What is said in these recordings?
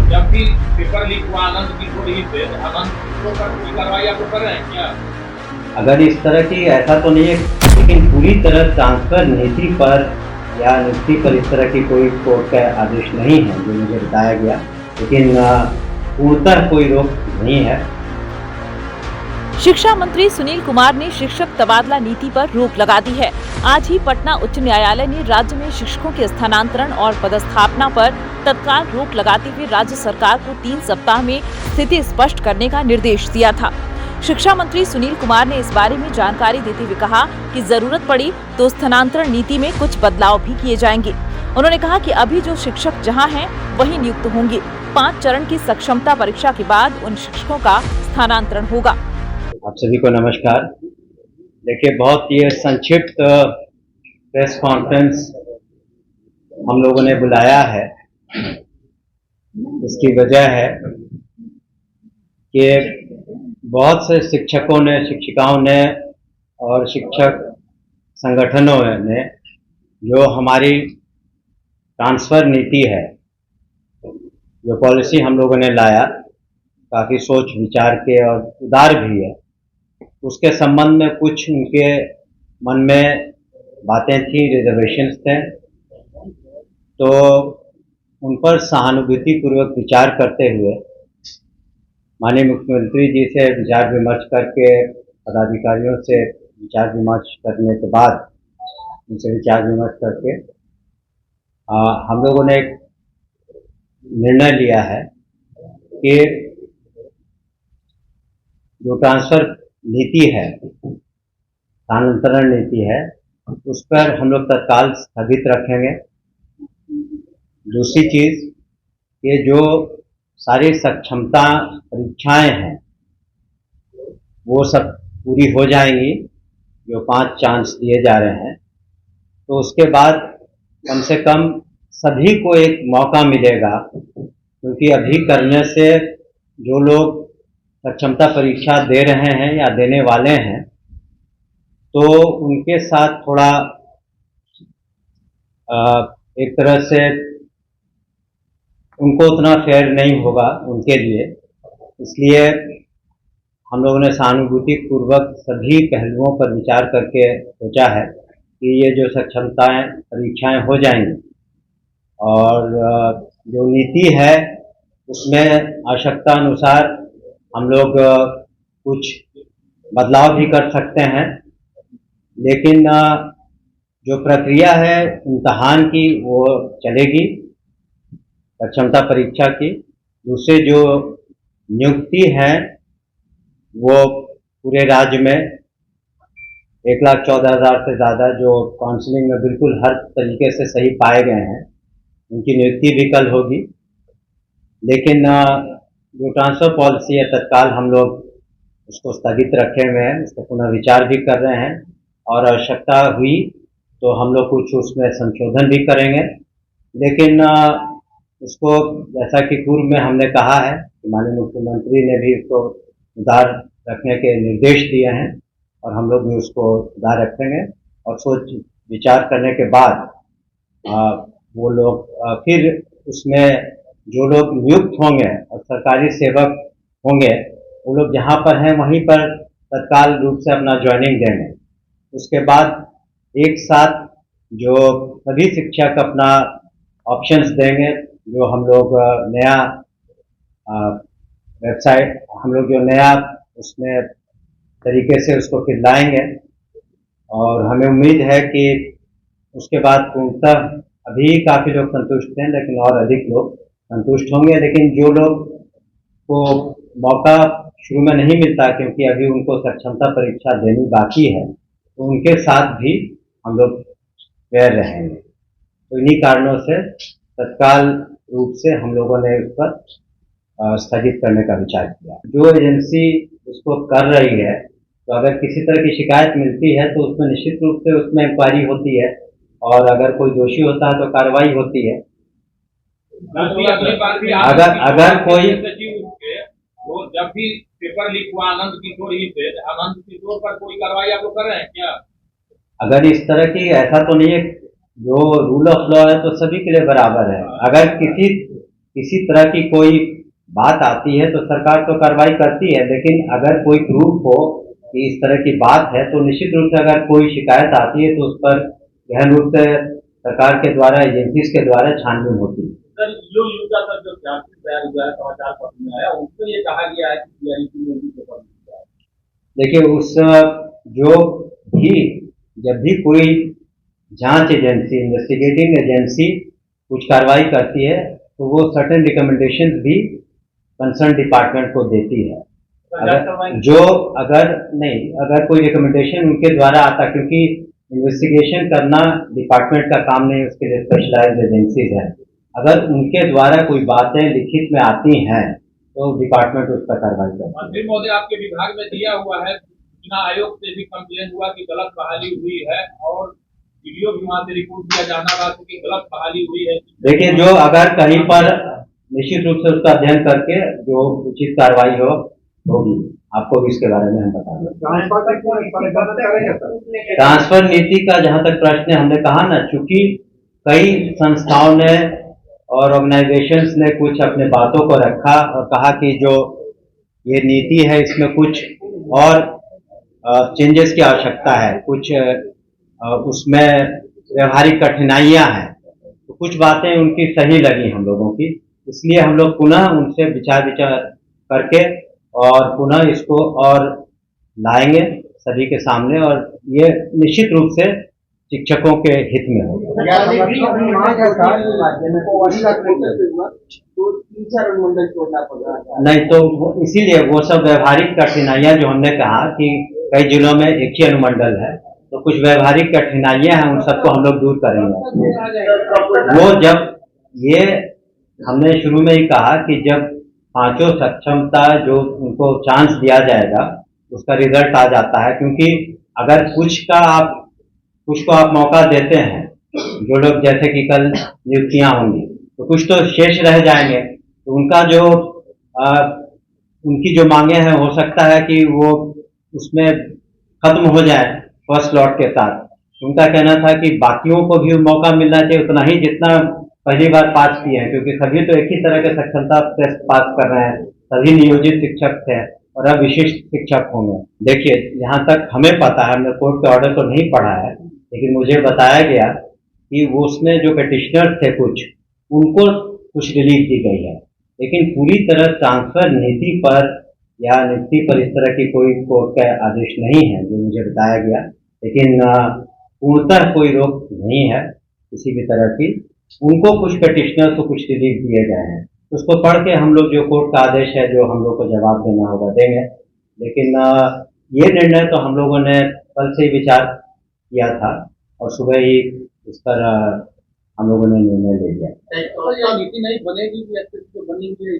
जब भी paper leak हुआ आनंद किशोर ही थे, तो आनंद किशोर पर कोई कार्रवाई आप लोग कर रहे हैं क्या? अगर इस तरह की, ऐसा तो नहीं है, लेकिन पूरी तरह ट्रांसफर नीति पर या नियुक्ति पर इस तरह की कोई कोर्ट का आदेश नहीं है जो मुझे बताया गया, लेकिन पूर्णतः कोई रोक नहीं है। शिक्षा मंत्री सुनील कुमार ने शिक्षक तबादला नीति पर रोक लगा दी है। आज ही पटना उच्च न्यायालय ने राज्य में शिक्षकों के स्थानांतरण और पदस्थापना पर तत्काल रोक लगाते हुए राज्य सरकार को 3 सप्ताह में स्थिति स्पष्ट करने का निर्देश दिया था। शिक्षा मंत्री सुनील कुमार ने इस बारे में जानकारी देते हुए कहा कि जरूरत पड़ी तो स्थानांतरण नीति में कुछ बदलाव भी किए जाएंगे। उन्होंने कहा कि अभी जो शिक्षक जहां हैं वहीं नियुक्त होंगे। 5 चरण की सक्षमता परीक्षा के बाद उन शिक्षकों का स्थानांतरण होगा। आप सभी को नमस्कार। देखिए, बहुत ये संक्षिप्त प्रेस कॉन्फ्रेंस हम लोगों ने बुलाया है। इसकी वजह है कि बहुत से शिक्षकों ने, शिक्षिकाओं ने और शिक्षक संगठनों ने जो हमारी ट्रांसफ़र नीति है, जो पॉलिसी हम लोगों ने लाया, काफ़ी सोच विचार के और उदार भी है, उसके संबंध में कुछ उनके मन में बातें थी, रिजर्वेशंस थे, तो उन पर सहानुभूति पूर्वक विचार करते हुए माननीय मुख्यमंत्री जी से विचार विमर्श करके, पदाधिकारियों से विचार विमर्श करने के बाद, उनसे विचार विमर्श करके हम लोगों ने एक निर्णय लिया है कि जो ट्रांसफ़र नीति है, स्थानांतरण नीति है, उस पर हम लोग तत्काल स्थगित रखेंगे। दूसरी चीज़, ये जो सारी सक्षमता परीक्षाएं हैं वो सब पूरी हो जाएंगी, जो 5 चांस दिए जा रहे हैं, तो उसके बाद कम से कम सभी को एक मौका मिलेगा, क्योंकि अभी करने से जो लोग सक्षमता परीक्षा दे रहे हैं या देने वाले हैं, तो उनके साथ थोड़ा एक तरह से उनको उतना फेयर नहीं होगा उनके लिए। इसलिए हम लोगों ने सहानुभूति पूर्वक सभी पहलुओं पर विचार करके सोचा है कि ये जो सक्षमताएं परीक्षाएं हो जाएंगी और जो नीति है उसमें आवश्यकता अनुसार हम लोग कुछ बदलाव भी कर सकते हैं, लेकिन जो प्रक्रिया है इम्तहान की वो चलेगी, सक्षमता परीक्षा की। दूसरे जो नियुक्ति है वो पूरे राज्य में 1,14,000 से ज़्यादा जो काउंसलिंग में बिल्कुल हर तरीके से सही पाए गए हैं, उनकी नियुक्ति भी कल होगी। लेकिन जो ट्रांसफ़र पॉलिसी है, तत्काल हम लोग उसको स्थगित रखे हुए हैं, उसका पुनर्विचार भी कर रहे हैं और आवश्यकता हुई तो हम लोग कुछ उसमें संशोधन भी करेंगे। लेकिन उसको, जैसा कि पूर्व में हमने कहा है कि माननीय मुख्यमंत्री ने भी उसको उदार रखने के निर्देश दिए हैं और हम लोग भी उसको उदार रखेंगे और सोच विचार करने के बाद वो लोग फिर उसमें जो लोग नियुक्त होंगे और सरकारी सेवक होंगे, वो लोग जहाँ पर हैं वहीं पर तत्काल रूप से अपना ज्वाइनिंग देंगे। उसके बाद एक साथ जो सभी शिक्षक अपना ऑप्शंस देंगे, जो हम लोग नया वेबसाइट, हम लोग जो नया उसमें तरीके से उसको फिर लाएंगे और हमें उम्मीद है कि उसके बाद पूर्णतः, अभी काफ़ी लोग संतुष्ट हैं लेकिन और अधिक लोग संतुष्ट होंगे। लेकिन जो लोग को मौका शुरू में नहीं मिलता क्योंकि अभी उनको सक्षमता परीक्षा देनी बाकी है, तो उनके साथ भी हम लोग फेयर रहेंगे। तो इन्हीं कारणों से तत्काल रूप से हम लोगों ने उस पर स्थगित करने का विचार किया। जो एजेंसी उसको कर रही है, तो अगर किसी तरह की शिकायत मिलती है तो उसमें निश्चित रूप से उसमें इंक्वायरी होती है और अगर कोई दोषी होता है तो कार्रवाई होती है। अगर कोई, तो जब भी पेपर लीक हुआ आनंद किशोर ही थे, आनंद किशोर पर कोई कार्रवाई आप लोग कर रहे हैं क्या? अगर इस तरह की, ऐसा तो नहीं है, जो रूल ऑफ लॉ है तो सभी के लिए बराबर है। अगर किसी तरह की कोई बात आती है तो सरकार तो कार्रवाई करती है, लेकिन अगर कोई प्रूफ हो कि इस तरह की बात है तो निश्चित रूप से अगर कोई शिकायत आती है तो उस पर गहन रूप से सरकार के द्वारा, एजेंसीज के द्वारा छानबीन होती है। सर, जो यूजा का जो चार्जशीट तैयार हुआ है समाचार पत्र में आया, उसमें ये कहा गया है कि सीआईडी में भी पेपर लीक हुआ है। देखिए, उस जो भी जब भी कोई जांच एजेंसी, इन्वेस्टिगेटिंग एजेंसी कुछ कार्रवाई करती है तो वो सर्टेन रिकमेंडेशंस भी कंसर्न डिपार्टमेंट को देती है। अगर कोई रिकमेंडेशन उनके द्वारा आता, क्योंकि इन्वेस्टिगेशन करना डिपार्टमेंट का काम नहीं, उसके लिए स्पेशलाइज्ड एजेंसीज है। अगर उनके द्वारा कोई बातें लिखित में आती हैं तो डिपार्टमेंट उस पर कार्रवाई करता है। फिर महोदय, आपके विभाग में दिया हुआ है, सूचना आयोग से भी कंप्लेन हुआ कि गलत बहाली हुई है और वीडियो भी वहां से रिपोर्ट दिया जाना रहा कि गलत बहाली हुई है। देखिए, जो अगर कहीं पर निश्चित रूप से उसका अध्ययन करके जो उचित कार्रवाई होगी, आपको भी इसके बारे में हम बता दें। ट्रांसफर नीति का जहां तक प्रश्न है, हमने कहा ना, चूंकि कई संस्थाओं ने और ऑर्गेनाइजेशंस ने कुछ अपने बातों को रखा और कहा कि जो ये नीति है इसमें कुछ और चेंजेस की आवश्यकता है, कुछ उसमें व्यवहारिक कठिनाइयां हैं, तो कुछ बातें उनकी सही लगी हम लोगों की, इसलिए हम लोग पुनः उनसे विचार करके और पुनः इसको और लाएंगे सभी के सामने, और ये निश्चित रूप से शिक्षकों के हित में होगा। नहीं तो इसीलिए वो सब व्यवहारिक कठिनाइयां जो हमने कहा कि कई जिलों में एक ही अनुमंडल है, तो कुछ व्यवहारिक कठिनाइयां हैं, उन सबको हम लोग दूर करेंगे। वो जब ये हमने शुरू में ही कहा कि जब पांचों सक्षमता जो उनको चांस दिया जाएगा उसका रिजल्ट आ जाता है, क्योंकि अगर कुछ को आप मौका देते हैं, जो लोग जैसे कि कल नियुक्तियां होंगी तो कुछ तो शेष रह जाएंगे, तो उनका जो उनकी जो मांगे हैं हो सकता है कि वो उसमें खत्म हो जाए फर्स्ट लॉट के साथ। उनका कहना था कि बाकियों को भी मौका मिलना चाहिए उतना ही जितना पहली बार पास किए हैं, क्योंकि सभी तो एक ही तरह के सक्षमता टेस्ट पास कर रहे हैं, सभी नियोजित शिक्षक थे और अब विशिष्ट शिक्षक होंगे। देखिए, यहाँ तक हमें पता है, हमने कोर्ट के ऑर्डर तो नहीं पढ़ा है, लेकिन मुझे बताया गया कि वो उसमें जो पेटिशनर थे उनको कुछ रिलीफ दी गई है, लेकिन पूरी तरह ट्रांसफर नीति पर या नियुक्ति पर इस तरह की कोई कोर्ट का आदेश नहीं है जो मुझे बताया गया। लेकिन पूर्णतः कोई रोक नहीं है किसी भी तरह की। उनको कुछ पेटिशनर को कुछ रिलीफ दिए गए हैं, उसको पढ़ के हम लोग जो कोर्ट का आदेश है जो हम लोग को जवाब देना होगा देंगे। लेकिन ये निर्णय तो हम लोगों ने कल से ही विचार किया था और सुबह ही इस पर हम लोगों ने निर्णय ले लिया। नीति नहीं बनेगी कि बनेगी,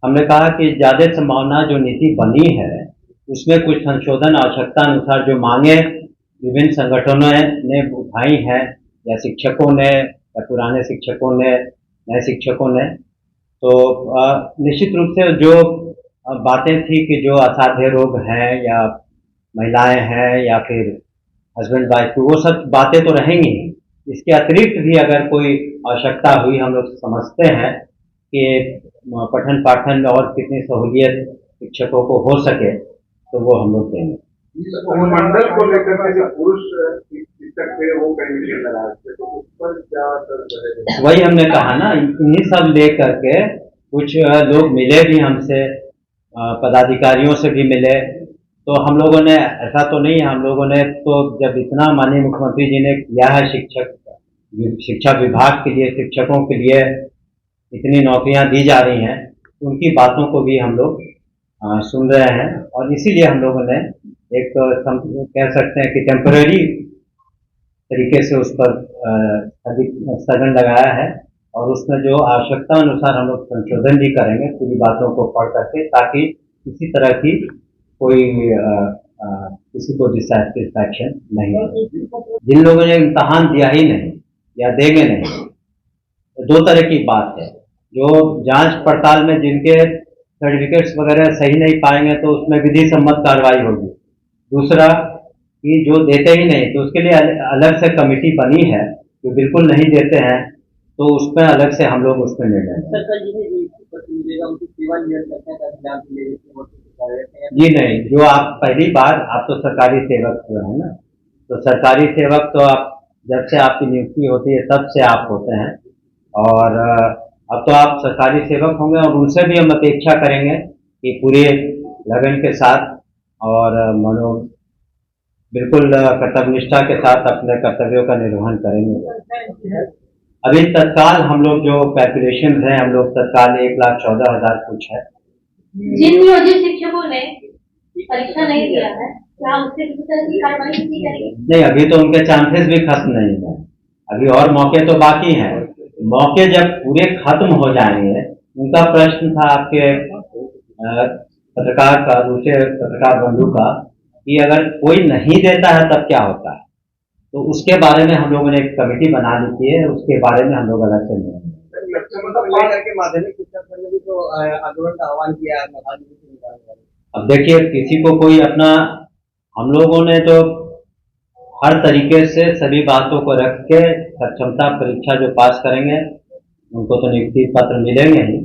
हमने कहा कि ज्यादा संभावना जो नीति बनी है उसमें कुछ संशोधन आवश्यकता अनुसार जो मांगे विभिन्न संगठनों ने उठाई हैं या शिक्षकों ने या पुराने शिक्षकों ने, नए शिक्षकों ने, तो निश्चित रूप से जो बातें थी कि जो असाध्य रोग हैं या महिलाएं हैं या फिर हस्बैंड वाइफ, वो सब बातें तो रहेंगी। इसके अतिरिक्त भी अगर कोई आवश्यकता हुई, हम लोग समझते हैं कि पठन पाठन में और कितनी सहूलियत शिक्षकों को हो सके तो वो हम लोग देंगे। मंडल को लेकर के जो पुरुष शिक्षक थे वो कंडीशन लगा थे, तो उस पर क्या वही हमने कहा ना, इन्हीं सब लेकर के कुछ लोग मिले भी हमसे, पदाधिकारियों से भी मिले, तो हम लोगों ने, ऐसा तो नहीं है, हम लोगों ने तो जब इतना माननीय मुख्यमंत्री जी ने किया है शिक्षा विभाग के लिए, शिक्षकों के लिए इतनी नौकरियां दी जा रही हैं, उनकी बातों को भी हम लोग सुन रहे हैं और इसीलिए हम लोगों ने एक कह सकते हैं कि टेम्पररी तरीके से उस पर स्थगन लगाया है और उसमें जो आवश्यकता अनुसार हम लोग संशोधन भी करेंगे पूरी बातों को पढ़ करके, ताकि किसी तरह की कोई किसी को डिससैटिस्फैक्शन नहीं हो। जिन लोगों ने इम्तहान दिया ही नहीं या देंगे नहीं, तो दो तरह की बात है। जो जांच पड़ताल में जिनके सर्टिफिकेट्स वगैरह सही नहीं पाएंगे तो उसमें विधि सम्मत कार्रवाई होगी। दूसरा कि जो देते ही नहीं, तो उसके लिए अलग से कमेटी बनी है, जो बिल्कुल नहीं देते हैं तो उस पर अलग से हम लोग उस पर निर्णय लेंगे। सर जिन्हें नियुक्ति पत्र मिलेगा उनकी सेवा निरंतरता का ध्यान मिलेगा। जी नहीं, जो आप पहली बार आप तो सरकारी सेवक हुए हैं ना, तो सरकारी सेवक तो आप जब से आपकी नियुक्ति होती है तब से आप होते हैं, और अब तो आप सरकारी सेवक होंगे और उनसे भी हम अपेक्षा करेंगे कि पूरे लगन के साथ और बिल्कुल कर्तव्यनिष्ठा के साथ अपने कर्तव्यों का निर्वहन करेंगे। अभी तत्काल हम लोग जो कैलकुलेशन है, हम लोग तत्काल 1,14,000 कुछ है। जिन नियोजित शिक्षकों ने परीक्षा नहीं दिया है, क्या उससे किसी तरह की कार्रवाई की जाएगी? नहीं, अभी तो उनके चांसेस भी खत्म नहीं है, अभी और मौके तो बाकी हैं। मौके जब पूरे खत्म हो जाएंगे, उनका प्रश्न था आपके पत्रकार का, दूसरे पत्रकार बंधु का, कि अगर कोई नहीं देता है तब क्या होता है, तो उसके बारे में हम लोगों ने एक कमेटी बना ली है, उसके बारे में हम लोग अलग से करके माध्यमिक शिक्षा संघ ने भी तो आंदोलन का आह्वान किया है। अब देखिए, किसी को कोई अपना, हम लोगों ने तो हर तरीके से सभी बातों को रख के सक्षमता परीक्षा जो पास करेंगे उनको तो नियुक्ति पत्र मिलेंगे ही।